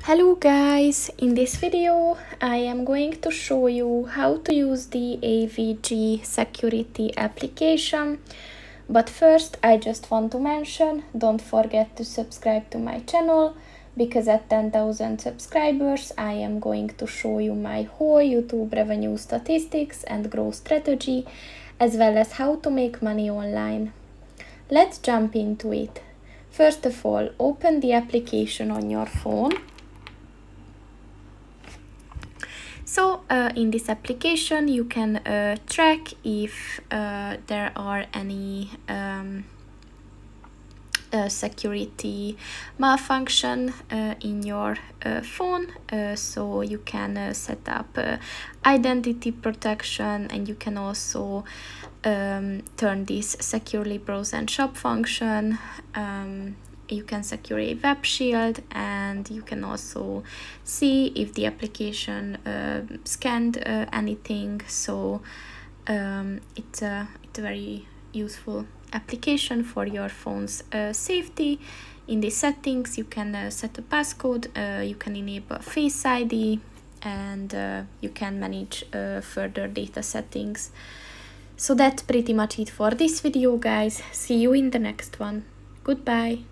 Hello guys, in this video I am going to show you how to use the AVG Security application. But first I just want to mention, don't forget to subscribe to my channel, because at 10,000 subscribers I am going to show you my whole YouTube revenue statistics and growth strategy, as well as how to make money online. Let's jump into it. First of all, open the application on your phone. So in this application you can track if there are any security malfunction in your phone, so you can set up identity protection, and you can also turn this securely browse and shop function. You can secure a web shield, and you can also see if the application scanned anything. So it's a very useful application for your phone's safety. In the settings you can set a passcode, you can enable Face ID, and you can manage further data settings. So that's pretty much it for this video, guys. See you in the next one. Goodbye.